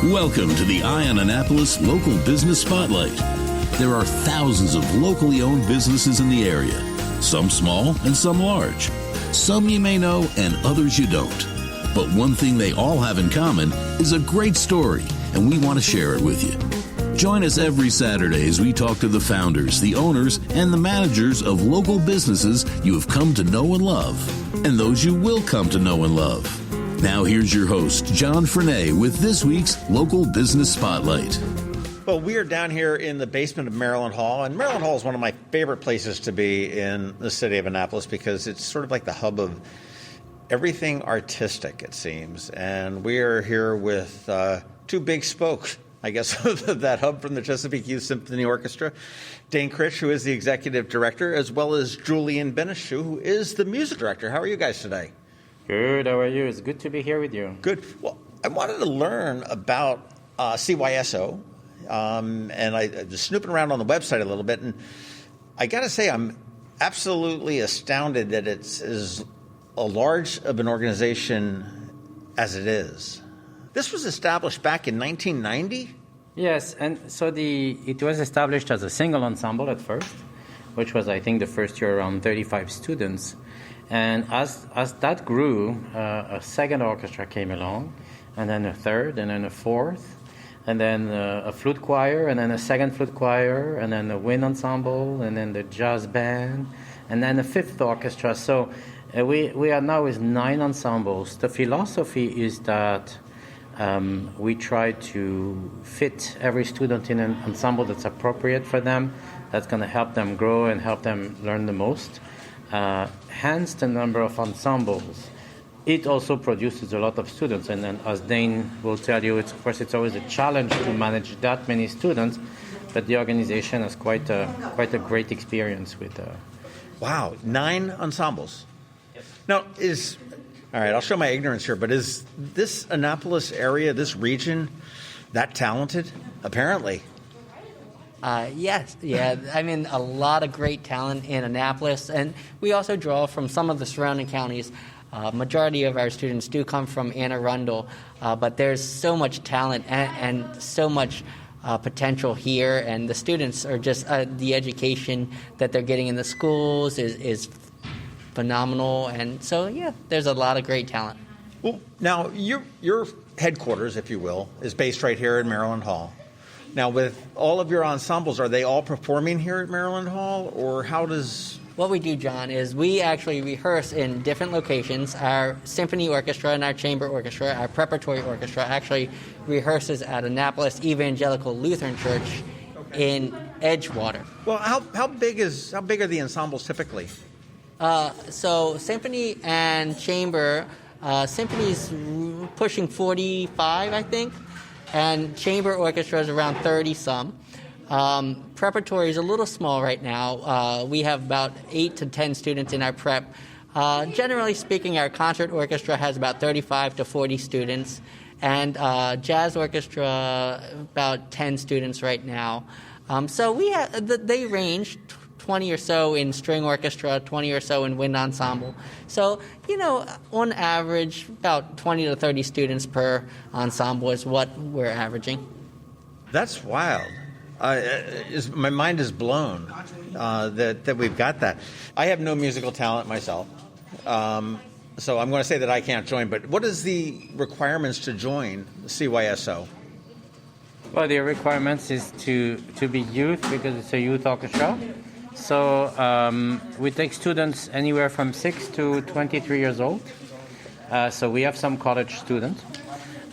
Welcome to the Eye on Annapolis Local Business Spotlight. There are thousands of locally owned businesses in the area, some small and some large. Some you may know and others you don't. But one thing they all have in common is a great story, and we want to share it with you. Join us every Saturday as we talk to the founders, the owners, and the managers of local businesses you have come to know and love, and those you will come to know and love. Now here's your host, John Frenay, with this week's Local Business Spotlight. Well, we are down here in the basement of Maryland Hall, and Maryland Hall is one of my favorite places to be in the city of Annapolis because it's sort of like the hub of everything artistic, it seems. And we are here with two big spokes, I guess, of that hub from the Chesapeake Youth Symphony Orchestra, Dane Krich, who is the executive director, as well as Julien Benichou, who is the music director. How are you guys today? Good. How are you? It's good to be here with you. Good. Well, I wanted to learn about Cyso, and I was snooping around on the website a little bit, and I got to say I'm absolutely astounded that it's as a large of an organization as it is. This was established back in 1990? Yes, and so it was established as a single ensemble at first, which was, I think, the first year around 35 students. And as that grew, a second orchestra came along, and then a third, and then a fourth, and then a flute choir, and then a second flute choir, and then a wind ensemble, and then the jazz band, and then a fifth orchestra. So we are now with 9 ensembles. The philosophy is that we try to fit every student in an ensemble that's appropriate for them, that's going to help them grow and help them learn the most. Hence the number of ensembles. It also produces a lot of students, and then as Dane will tell you, of course it's always a challenge to manage that many students, but the organization has quite a great experience with. Wow, 9 ensembles. Yes. Now all right, I'll show my ignorance here, but is this Annapolis area, this region, that talented? Apparently. Yes, yeah. I mean, a lot of great talent in Annapolis, and we also draw from some of the surrounding counties. Majority of our students do come from Anne Arundel, but there's so much talent and so much potential here, and the students are just the education that they're getting in the schools is phenomenal, and so yeah, there's a lot of great talent. Well, now your headquarters, if you will, is based right here in Maryland Hall. Now, with all of your ensembles, are they all performing here at Maryland Hall, or how does... What we do, John, is we actually rehearse in different locations. Our symphony orchestra and our chamber orchestra, our preparatory orchestra, actually rehearses at Annapolis Evangelical Lutheran Church in Edgewater. Well, how big are the ensembles typically? So symphony and chamber, symphony's pushing 45, I think. And chamber orchestra is around 30-some. Preparatory is a little small right now. We have about 8 to 10 students in our prep. Generally speaking, our concert orchestra has about 35 to 40 students. And jazz orchestra, about 10 students right now. So they range 20 or so in string orchestra, 20 or so in wind ensemble. So, on average, about 20 to 30 students per ensemble is what we're averaging. That's wild. My mind is blown that we've got that. I have no musical talent myself, so I'm going to say that I can't join. But what is the requirements to join CYSO? Well, the requirements is to be youth, because it's a youth orchestra. So we take students anywhere from 6 to 23 years old. So we have some college students.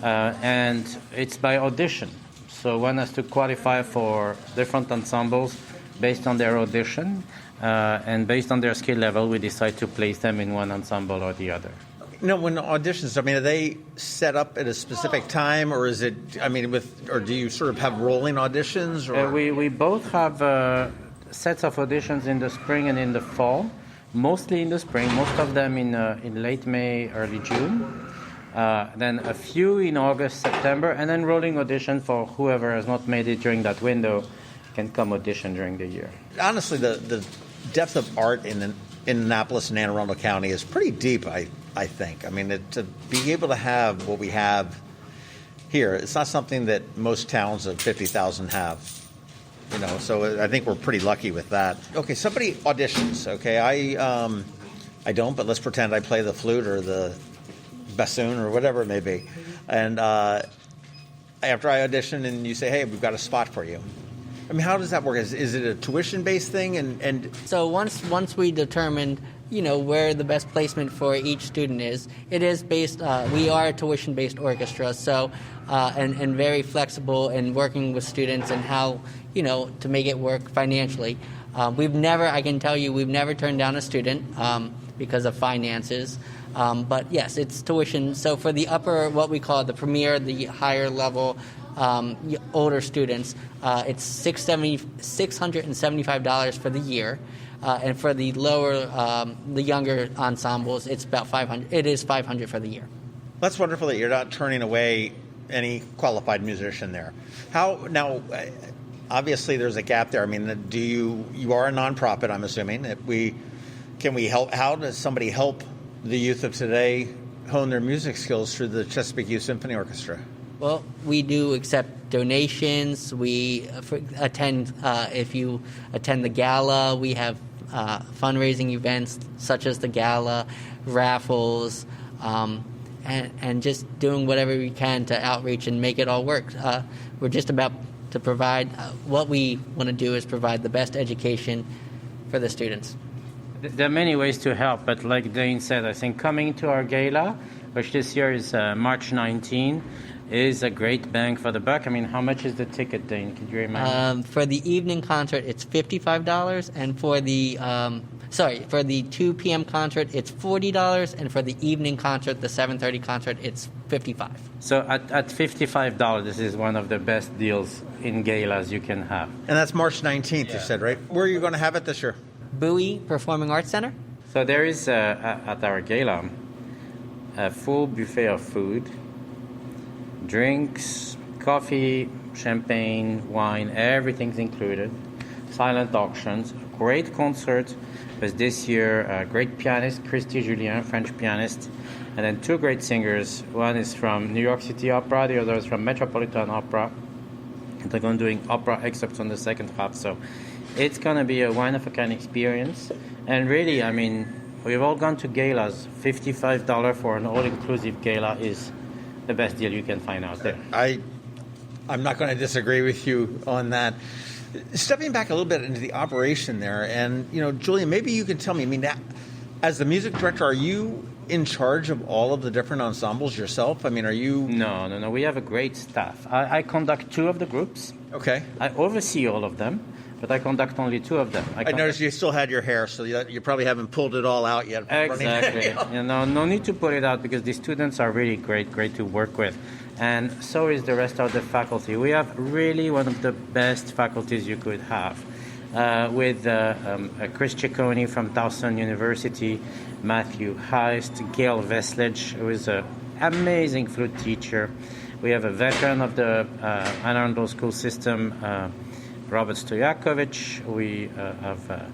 And it's by audition. So one has to qualify for different ensembles based on their audition. And based on their skill level, we decide to place them in one ensemble or the other. No, when auditions, are they set up at a specific time, or is it, or do you sort of have rolling auditions? Or? We both have sets of auditions in the spring and in the fall, mostly in the spring, most of them in late May, early June, then a few in August, September, and then rolling audition for whoever has not made it during that window can come audition during the year. Honestly, the depth of art in Annapolis and Anne Arundel County is pretty deep, I think. To be able to have what we have here. It's not something that most towns of 50,000 have. So I think we're pretty lucky with that. Okay, somebody auditions. Okay, I don't, but let's pretend I play the flute or the bassoon or whatever it may be. And after I audition and you say, hey, we've got a spot for you. I mean, how does that work? Is it a tuition-based thing? And so once we determined, where the best placement for each student is, it is based. We are a tuition-based orchestra, so and very flexible in working with students and how to make it work financially. I can tell you, we've never turned down a student because of finances. But yes, it's tuition. So for the upper, what we call the premier, the higher level. Older students, it's $675 for the year, and for the lower, the younger ensembles, it's about $500. It is $500 for the year. That's wonderful that you're not turning away any qualified musician there. How now? Obviously, there's a gap there. I mean, you are a nonprofit? I'm assuming. Can we help? How does somebody help the youth of today hone their music skills through the Chesapeake Youth Symphony Orchestra? Well, we do accept donations. We attend, if you attend the gala, we have fundraising events such as the gala, raffles, and just doing whatever we can to outreach and make it all work. We're just about to provide, what we want to do is provide the best education for the students. There are many ways to help, but like Dane said, I think coming to our gala, which this year is March 19, is a great bang for the buck. I mean, how much is the ticket, Dane? Could you remind me? For the evening concert, it's $55, and for the 2 p.m. concert, it's $40, and for the evening concert, the 7:30 concert, it's $55. So at $55, this is one of the best deals in galas you can have. And that's March 19th, you said, right? Where are you going to have it this year? Bowie Performing Arts Center. So there is, at our gala, a full buffet of food, drinks, coffee, champagne, wine, everything's included. Silent auctions, great concert. Was this year a great pianist, Julien, French pianist, and then 2 great singers. One is from New York City Opera, the other is from Metropolitan Opera. And they're going to doing opera excerpts on the second half. So it's going to be a one-of-a-kind experience. And really, I mean, we've all gone to galas. $55 for an all-inclusive gala is the best deal you can find out there. I'm not going to disagree with you on that. Stepping back a little bit into the operation there, and Julien, maybe you can tell me. I mean, as the music director, are you in charge of all of the different ensembles yourself? I mean, are you? No. We have a great staff. I conduct 2 of the groups. Okay. I oversee all of them, but I conduct only 2 of them. I noticed you still had your hair, so you probably haven't pulled it all out yet. Exactly. No need to pull it out because the students are really great to work with. And so is the rest of the faculty. We have really one of the best faculties you could have. With Chris Ciccone from Towson University, Matthew Heist, Gail Vesledge, who is an amazing flute teacher. We have a veteran of the Annapolis school system, Robert Stojakovic. We have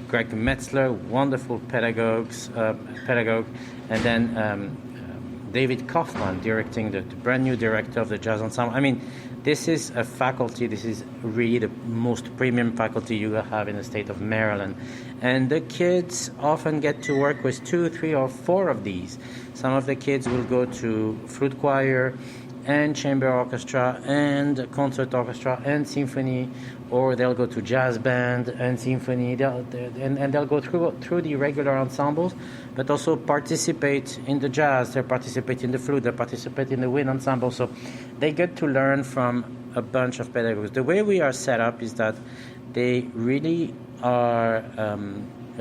Greg Metzler, wonderful pedagogue, and then David Kaufman directing the brand new director of the jazz ensemble. I mean, this is a faculty, this is really the most premium faculty you will have in the state of Maryland. And the kids often get to work with 2, 3, or 4 of these. Some of the kids will go to flute choir and chamber orchestra and concert orchestra and symphony, or they'll go to jazz band and symphony, and they'll go through the regular ensembles, but also participate in the jazz, they participate in the flute, they participate in the wind ensemble, so they get to learn from a bunch of pedagogues. The way we are set up is that they really are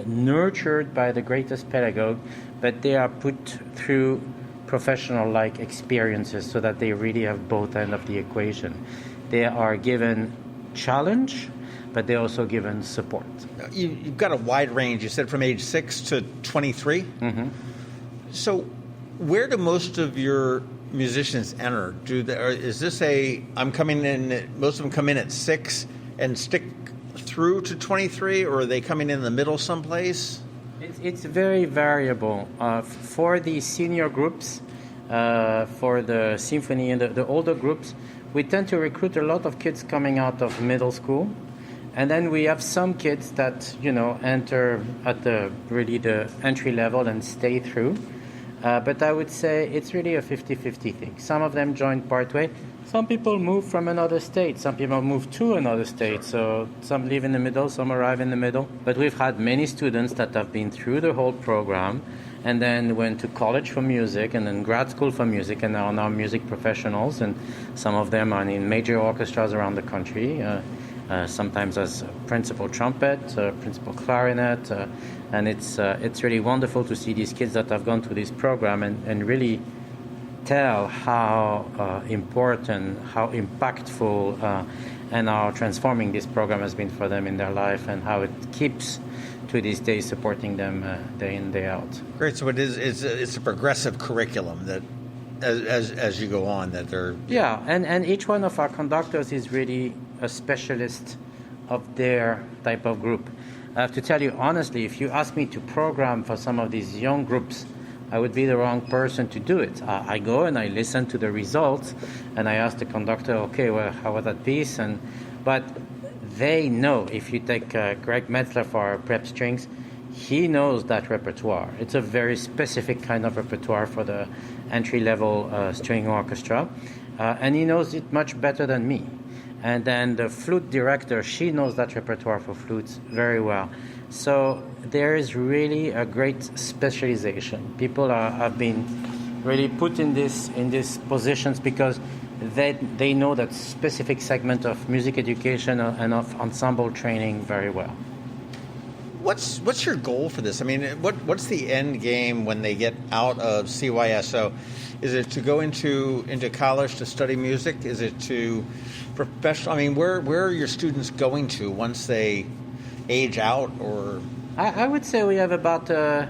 nurtured by the greatest pedagogue, but they are put through professional-like experiences so that they really have both ends of the equation. They are given challenge, but they're also given support. You've got a wide range. You said from age 6 to 23? Mm-hmm. So where do most of your musicians enter? Is this I'm coming in, most of them come in at 6 and stick through to 23, or are they coming in the middle someplace? It's very variable. For the senior groups, For the symphony and the older groups, we tend to recruit a lot of kids coming out of middle school. And then we have some kids that, enter at the entry level and stay through. But I would say it's really a 50-50 thing. Some of them join partway. Some people move from another state. Some people move to another state. So some live in the middle, some arrive in the middle. But we've had many students that have been through the whole program and then went to college for music and then grad school for music and are now music professionals. And some of them are in major orchestras around the country. Sometimes as principal trumpet, principal clarinet, and it's really wonderful to see these kids that have gone through this program and really tell how important, how impactful, and how transforming this program has been for them in their life, and how it keeps to this day supporting them day in, day out. Great. So it's a progressive curriculum that as you go on that they're and each one of our conductors is really a specialist of their type of group. I have to tell you honestly, if you ask me to program for some of these young groups, I would be the wrong person to do it. I go and I listen to the results and I ask the conductor, okay, well, how was that piece? But they know. If you take Greg Metzler for our prep strings, he knows that repertoire. It's a very specific kind of repertoire for the entry-level string orchestra, and he knows it much better than me. And then the flute director, she knows that repertoire for flutes very well. So there is really a great specialization. People have been really put in these positions because they know that specific segment of music education and of ensemble training very well. What's your goal for this? I mean, what's the end game when they get out of CYSO? Is it to go into college to study music? Is it to professional? I mean, where are your students going to once they age out? Or I would say we have about a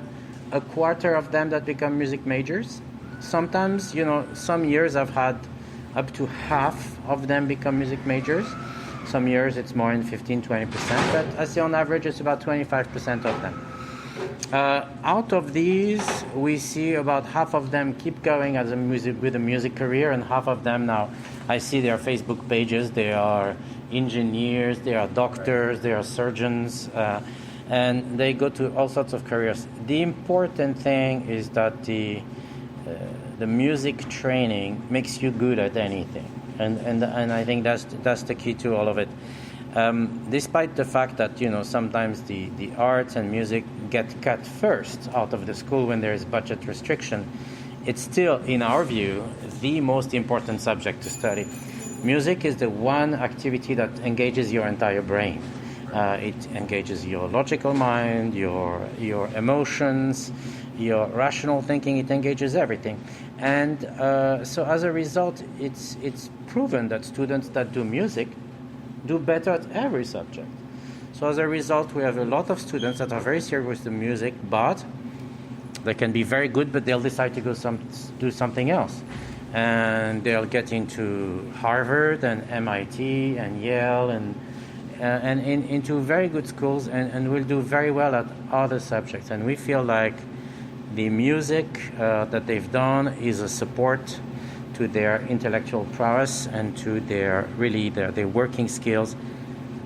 quarter of them that become music majors. Sometimes, some years I've had up to half of them become music majors. Some years it's more in 15-20%, but I say on average it's about 25% of them. Out of these, we see about half of them keep going with a music career, and half of them now, I see their Facebook pages, they are engineers, they are doctors, they are surgeons, and they go to all sorts of careers. The important thing is that the music training makes you good at anything. And I think that's the key to all of it. Despite the fact that sometimes the arts and music get cut first out of the school when there is budget restriction, it's still, in our view, the most important subject to study. Music is the one activity that engages your entire brain. It engages your logical mind, your emotions, your rational thinking. It engages everything. And so as a result, it's proven that students that do music do better at every subject. So as a result, we have a lot of students that are very serious with the music, but they can be very good, but they'll decide to go do something else. And they'll get into Harvard and MIT and Yale and into very good schools and will do very well at other subjects. And we feel like the music that they've done is a support to their intellectual prowess and to their working skills.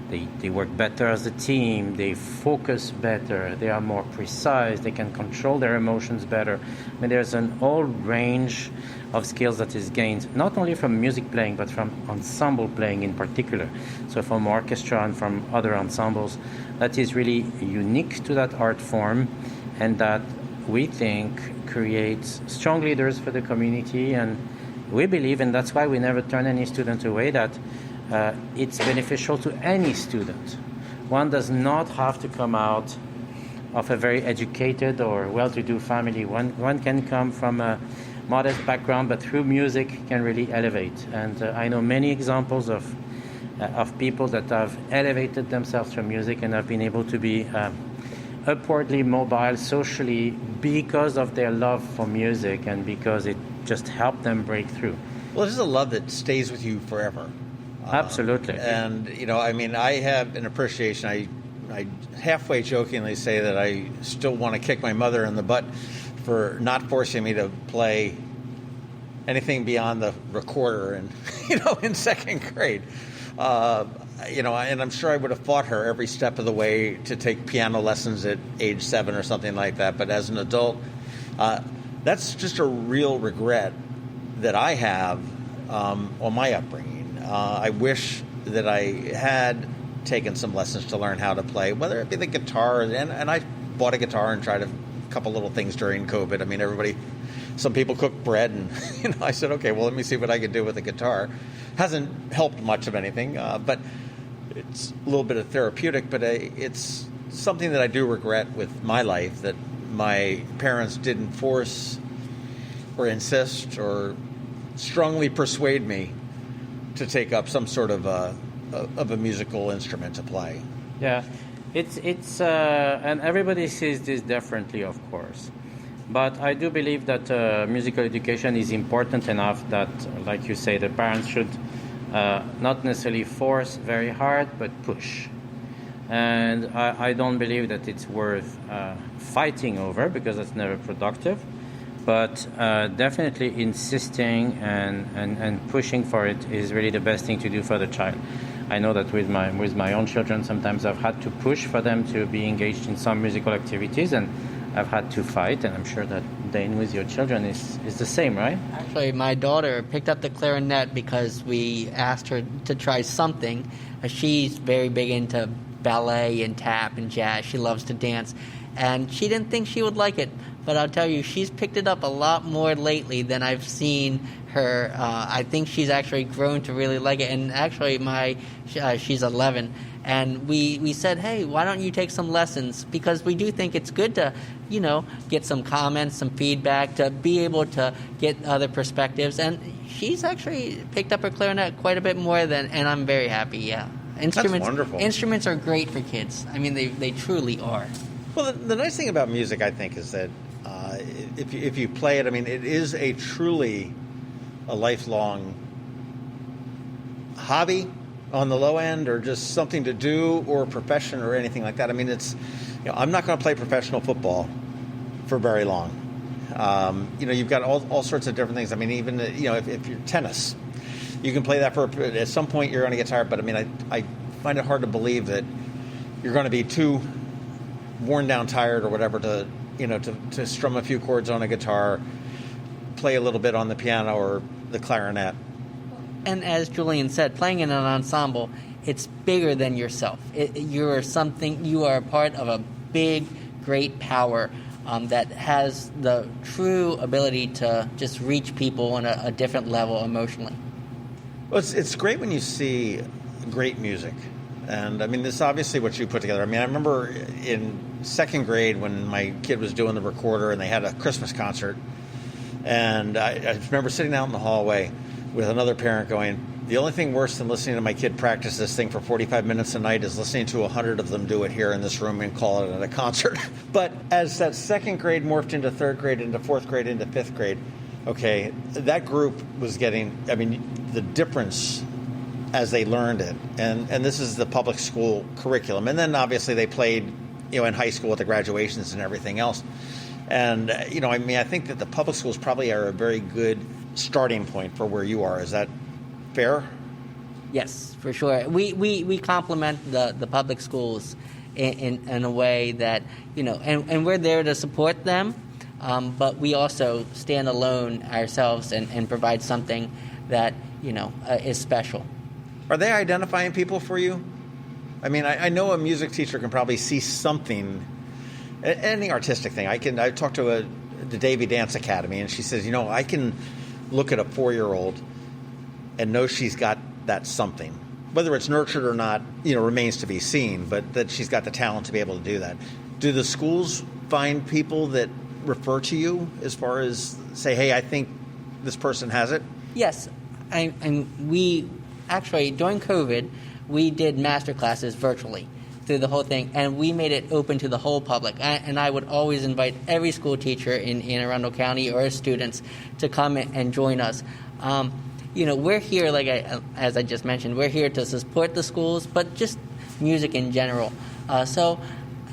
They work better as a team, they focus better, they are more precise, they can control their emotions better. I mean, there's an whole range of skills that is gained, not only from music playing, but from ensemble playing in particular. So from orchestra and from other ensembles, that is really unique to that art form, and that we think creates strong leaders for the community. And we believe, and that's why we never turn any student away, that it's beneficial to any student. One does not have to come out of a very educated or well-to-do family. One can come from a modest background, but through music can really elevate. And I know many examples of people that have elevated themselves through music and have been able to be upwardly mobile socially because of their love for music and because it just helped them break through. Well, this is a love that stays with you forever. Absolutely. And, I mean, I have an appreciation. I halfway jokingly say that I still want to kick my mother in the butt for not forcing me to play anything beyond the recorder and, in second grade. And I'm sure I would have fought her every step of the way to take piano lessons at age 7 or something like that. But as an adult, that's just a real regret that I have on my upbringing. I wish that I had taken some lessons to learn how to play, whether it be the guitar, and I bought a guitar and tried a couple little things during COVID. I mean, some people cook bread, and I said, okay, well, let me see what I could do with a guitar. Hasn't helped much of anything, but it's a little bit of therapeutic, but it's something that I do regret with my life, that my parents didn't force or insist or strongly persuade me to take up some sort of a musical instrument to play. Yeah, it's and everybody sees this differently, of course. But I do believe that musical education is important enough that, like you say, the parents should not necessarily force very hard, but push. And I don't believe that it's worth fighting over, because that's never productive. But definitely insisting and pushing for it is really the best thing to do for the child. I know that with my own children, sometimes I've had to push for them to be engaged in some musical activities, and I've had to fight, and I'm sure that Dane, with your children, is the same, right? Actually, my daughter picked up the clarinet because we asked her to try something. She's very big into ballet and tap and jazz. She loves to dance, and she didn't think she would like it. But I'll tell you, she's picked it up a lot more lately than I've seen her. I think she's actually grown to really like it. And actually, she's 11. And we said, hey, why don't you take some lessons? Because we do think it's good to, get some comments, some feedback, to be able to get other perspectives. And she's actually picked up her clarinet quite a bit more and I'm very happy, yeah. That's wonderful. Instruments are great for kids. I mean, they truly are. Well, the nice thing about music, I think, is that if you play it, I mean, it is truly a lifelong hobby on the low end, or just something to do, or a profession, or anything like that. I mean, I'm not going to play professional football for very long. You've got all sorts of different things. I mean, even if you're tennis, you can play that at some point you're going to get tired. But I mean, I find it hard to believe that you're going to be too worn down, tired, or whatever to strum a few chords on a guitar, play a little bit on the piano or the clarinet. And as Julien said, playing in an ensemble, it's bigger than yourself. You are a part of a big, great power that has the true ability to just reach people on a different level emotionally. Well, it's great when you see great music. And I mean, this is obviously what you put together. I mean, I remember in second grade when my kid was doing the recorder and they had a Christmas concert. And I remember sitting out in the hallway with another parent going, the only thing worse than listening to my kid practice this thing for 45 minutes a night is listening to 100 of them do it here in this room and call it at a concert. But as that second grade morphed into third grade, into fourth grade, into fifth grade, okay, that group was getting, the difference as they learned it. And this is the public school curriculum. And then obviously they played, in high school at the graduations and everything else. And, I think that the public schools probably are a very good starting point for where you are. Is that fair? Yes, for sure. We complement the public schools in a way that, and we're there to support them, but we also stand alone ourselves and provide something that, is special. Are they identifying people for you? I mean, I know a music teacher can probably see something, any artistic thing. I talked to the Davy Dance Academy, and she says, I can look at a 4-year-old and know she's got that something. Whether it's nurtured or not, remains to be seen, but that she's got the talent to be able to do that. Do the schools find people that refer to you as far as say, hey, I think this person has it? Yes. We actually, during COVID, we did master classes virtually through the whole thing, and we made it open to the whole public. And I would always invite every school teacher in Anne Arundel County or students to come and join us. We're here, as I just mentioned, we're here to support the schools, but just music in general. So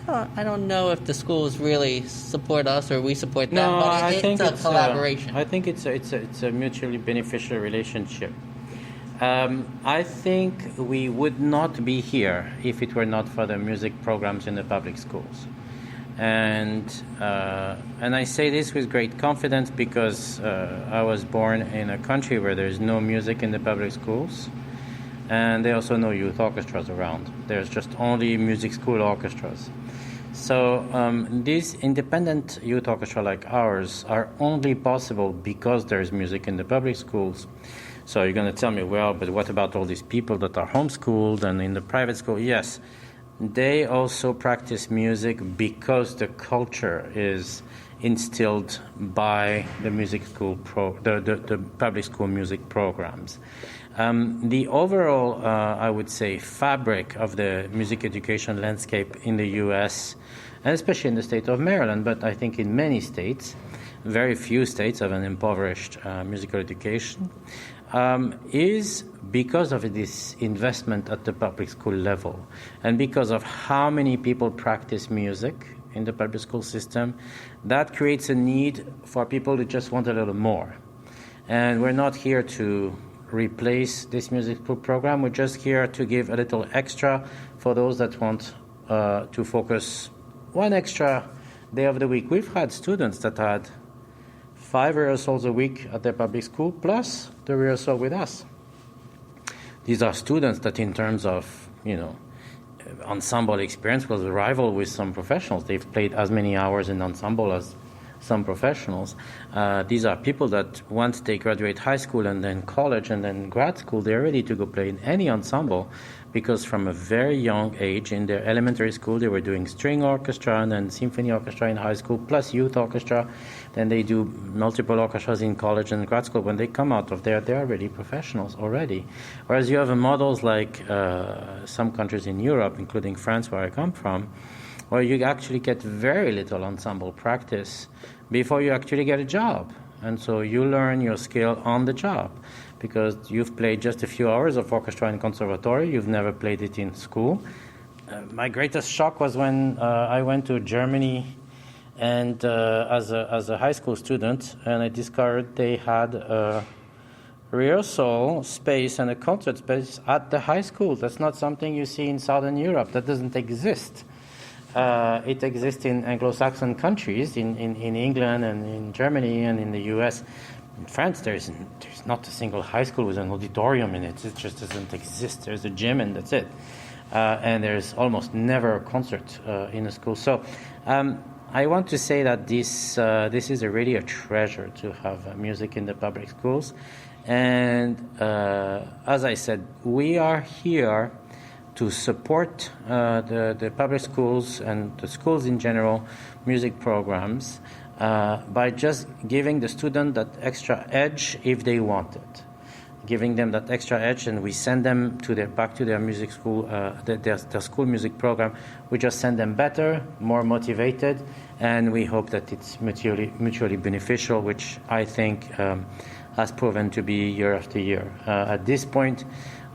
I don't know if the schools really support us or we support them, No, but I think it's a collaboration. I think it's a mutually beneficial relationship. I think we would not be here if it were not for the music programs in the public schools. And I say this with great confidence because I was born in a country where there's no music in the public schools, and there are also no youth orchestras around. There's just only music school orchestras. So these independent youth orchestra like ours are only possible because there's music in the public schools. So you're going to tell me, well, but what about all these people that are homeschooled and in the private school? Yes, they also practice music because the culture is instilled by the music school the public school music programs. The overall, I would say, fabric of the music education landscape in the U.S., and especially in the state of Maryland, but I think in many states, very few states have an impoverished musical education, is because of this investment at the public school level and because of how many people practice music in the public school system. That creates a need for people to just want a little more. And we're not here to replace this music school program. We're just here to give a little extra for those that want to focus one extra day of the week. We've had students that had 5 rehearsals a week at their public school, plus the rehearsal with us. These are students that in terms of, ensemble experience will rival with some professionals. They've played as many hours in ensemble as some professionals. These are people that once they graduate high school and then college and then grad school, they're ready to go play in any ensemble because from a very young age in their elementary school, they were doing string orchestra and then symphony orchestra in high school, plus youth orchestra. Then they do multiple orchestras in college and grad school. When they come out of there, they're already professionals already. Whereas you have models like some countries in Europe, including France, where I come from, where you actually get very little ensemble practice before you actually get a job. And so you learn your skill on the job because you've played just a few hours of orchestra in conservatory, you've never played it in school. My greatest shock was when I went to Germany and as a high school student, and I discovered they had a rehearsal space and a concert space at the high school. That's not something you see in Southern Europe. That doesn't exist. It exists in Anglo-Saxon countries, in England and in Germany and in the U.S. In France, there's not a single high school with an auditorium in it. It just doesn't exist. There's a gym and that's it. And there's almost never a concert in a school. So I want to say that this is really a treasure to have music in the public schools. And as I said, we are here to support the public schools and the schools in general music programs by just giving the student that extra edge if they want it. Giving them that extra edge, and we send them back to their music school, their school music program. We just send them better, more motivated, and we hope that it's mutually beneficial, which I think has proven to be year after year. At this point,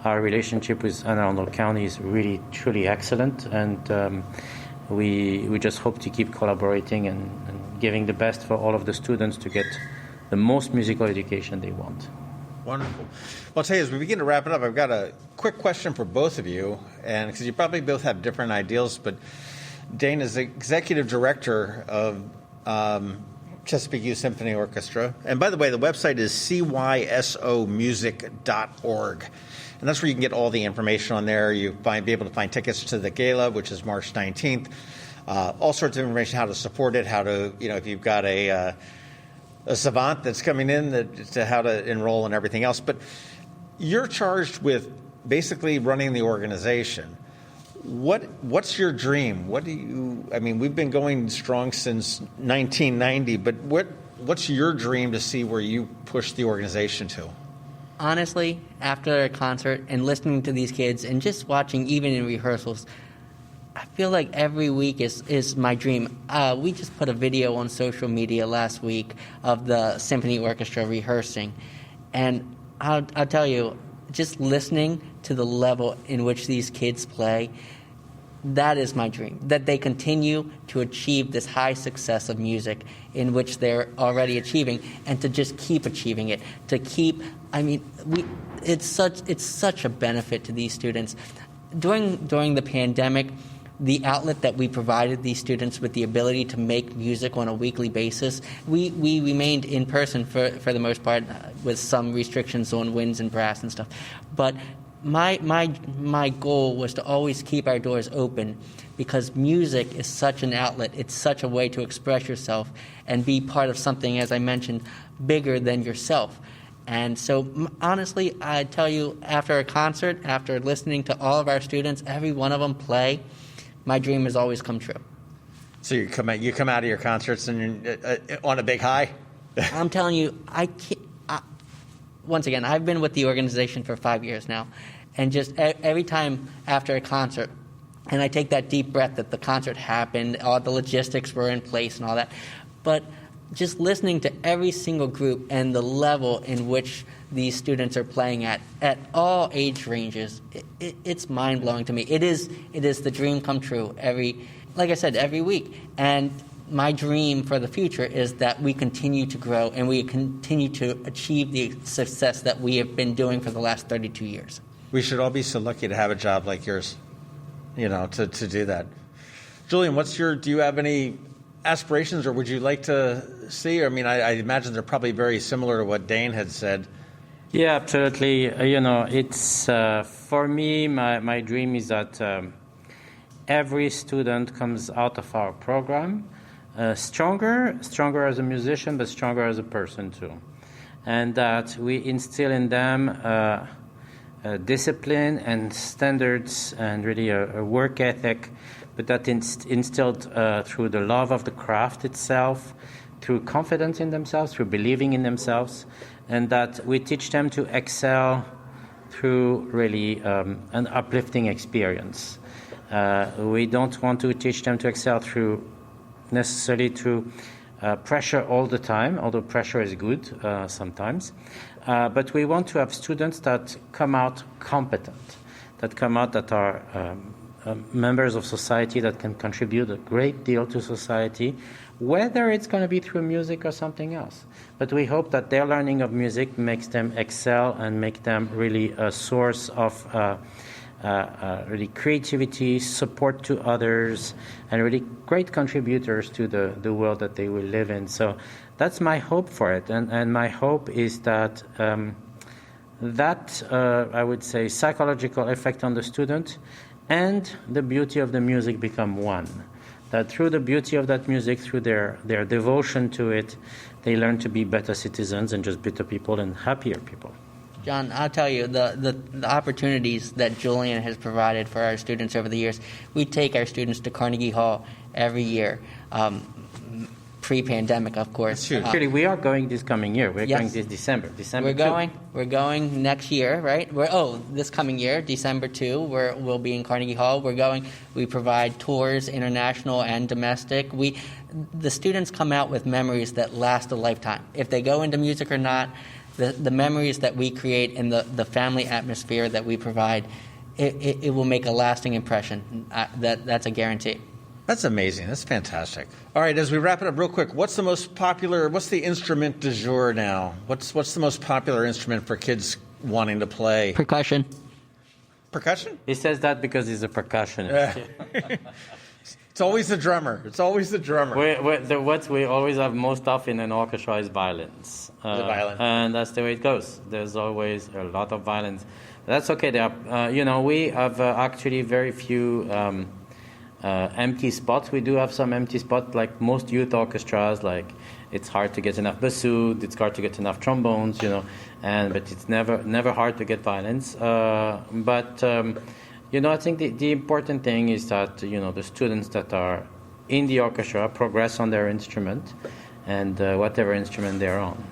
our relationship with Anne Arundel County is really, truly excellent, and we just hope to keep collaborating and giving the best for all of the students to get the most musical education they want. Wonderful. Well, I'll tell you, as we begin to wrap it up, I've got a quick question for both of you, and because you probably both have different ideals, but Dane is the executive director of Chesapeake Youth Symphony Orchestra. And by the way, the website is cysomusic.org. And that's where you can get all the information on there. You'll be able to find tickets to the gala, which is March 19th. All sorts of information, how to support it, how to, if you've got a savant that's coming in, to how to enroll and everything else. But you're charged with basically running the organization. What's your dream? We've been going strong since 1990, but what's your dream to see where you push the organization to? Honestly, after a concert and listening to these kids and just watching even in rehearsals, I feel like every week is my dream. We just put a video on social media last week of the symphony orchestra rehearsing. And I'll tell you, just listening to the level in which these kids play, That is my dream, that they continue to achieve this high success of music in which they're already achieving, and to just keep achieving it, to keep, it's such a benefit to these students. During the pandemic, the outlet that we provided these students with the ability to make music on a weekly basis, we remained in person for the most part, with some restrictions on winds and brass and stuff. But my goal was to always keep our doors open, because music is such an outlet. It's such a way to express yourself and be part of something, as I mentioned, bigger than yourself. And so, honestly, I tell you, after a concert, after listening to all of our students, every one of them play, my dream has always come true. So you come out of your concerts and you're on a big high? I'm telling you, once again, I've been with the organization for 5 years now, and just every time after a concert, and I take that deep breath that the concert happened, all the logistics were in place and all that, but just listening to every single group and the level in which these students are playing at all age ranges, it's mind-blowing to me. It is the dream come true like I said, every week. And my dream for the future is that we continue to grow and we continue to achieve the success that we have been doing for the last 32 years. We should all be so lucky to have a job like yours, to do that. Julien, do you have any aspirations, or would you like to see? I imagine they're probably very similar to what Dane had said. Yeah, absolutely. It's for me, my dream is that every student comes out of our program stronger as a musician, but stronger as a person too. And that we instill in them discipline and standards and really a work ethic, but that instilled through the love of the craft itself, through confidence in themselves, through believing in themselves, and that we teach them to excel through really an uplifting experience. We don't want to teach them to excel necessarily through pressure all the time, although pressure is good sometimes. But we want to have students that come out competent, that come out that are members of society, that can contribute a great deal to society, whether it's going to be through music or something else. But we hope that their learning of music makes them excel and make them really a source of really creativity, support to others, and really great contributors to the world that they will live in. So that's my hope for it. And my hope is that I would say, psychological effect on the student and the beauty of the music become one. That through the beauty of that music, through their devotion to it, they learn to be better citizens and just better people and happier people. John, I'll tell you, the opportunities that Julien has provided for our students over the years, we take our students to Carnegie Hall every year, pre-pandemic, of course. Actually, we are going this coming year. We're going this December. We're going next year, right? This coming year, December 2, we'll be in Carnegie Hall. We provide tours, international and domestic. The students come out with memories that last a lifetime. If they go into music or not, the memories that we create and the family atmosphere that we provide, it will make a lasting impression. That's a guarantee. That's amazing. That's fantastic. All right, as we wrap it up real quick, what's the instrument du jour now? What's the most popular instrument for kids wanting to play? Percussion. Percussion? He says that because he's a percussionist. It's always the drummer. What we always have most of in an orchestra is violins. The violin. And that's the way it goes. There's always a lot of violins. That's okay. We have actually very few empty spots. We do have some empty spots, like most youth orchestras. Like, it's hard to get enough bassoon, it's hard to get enough trombones, but it's never hard to get violins. I think the important thing is that the students that are in the orchestra progress on their instrument, and whatever instrument they're on.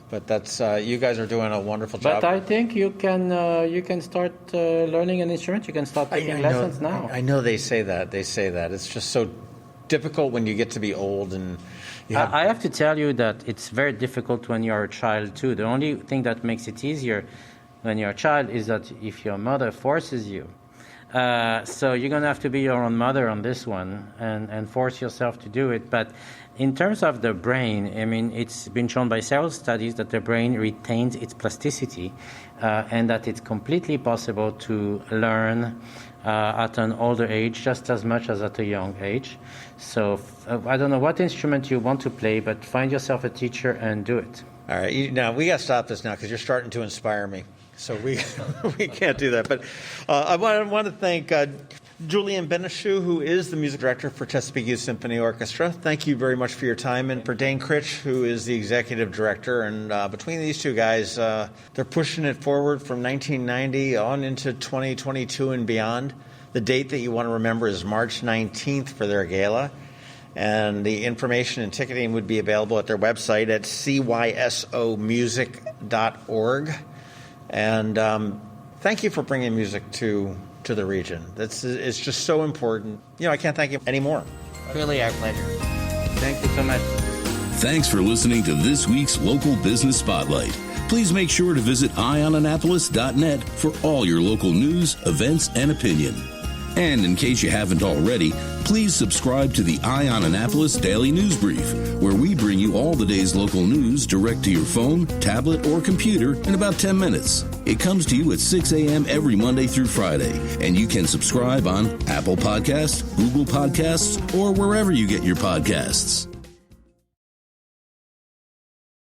But that's you guys are doing a wonderful job. But I think you can start learning an instrument. You can start taking lessons now. I know they say that. It's just so difficult when you get to be old and. I have to tell you that it's very difficult when you're a child too. The only thing that makes it easier when you're a child is that if your mother forces you, So you're going to have to be your own mother on this one and force yourself to do it. But in terms of the brain, I mean, it's been shown by several studies that the brain retains its plasticity and that it's completely possible to learn at an older age just as much as at a young age. So I don't know what instrument you want to play, but find yourself a teacher and do it. All right, now we got to stop this now because you're starting to inspire me. So we we can't do that. But I want to thank Julien Benichou, who is the music director for Chesapeake Youth Symphony Orchestra. Thank you very much for your time. And for Dane Krich, who is the executive director. And between these two guys, they're pushing it forward from 1990 on into 2022 and beyond. The date that you want to remember is March 19th for their gala. And the information and ticketing would be available at their website at cysomusic.org. And thank you for bringing music to the region. It's just so important. I can't thank you anymore. Really our pleasure. Thank you so much. Thanks for listening to this week's Local Business Spotlight. Please make sure to visit eyeonannapolis.net for all your local news, events, and opinion. And in case you haven't already, please subscribe to the Eye on Annapolis Daily News Brief, where we bring you all the day's local news direct to your phone, tablet, or computer in about 10 minutes. It comes to you at 6 a.m. every Monday through Friday, and you can subscribe on Apple Podcasts, Google Podcasts, or wherever you get your podcasts.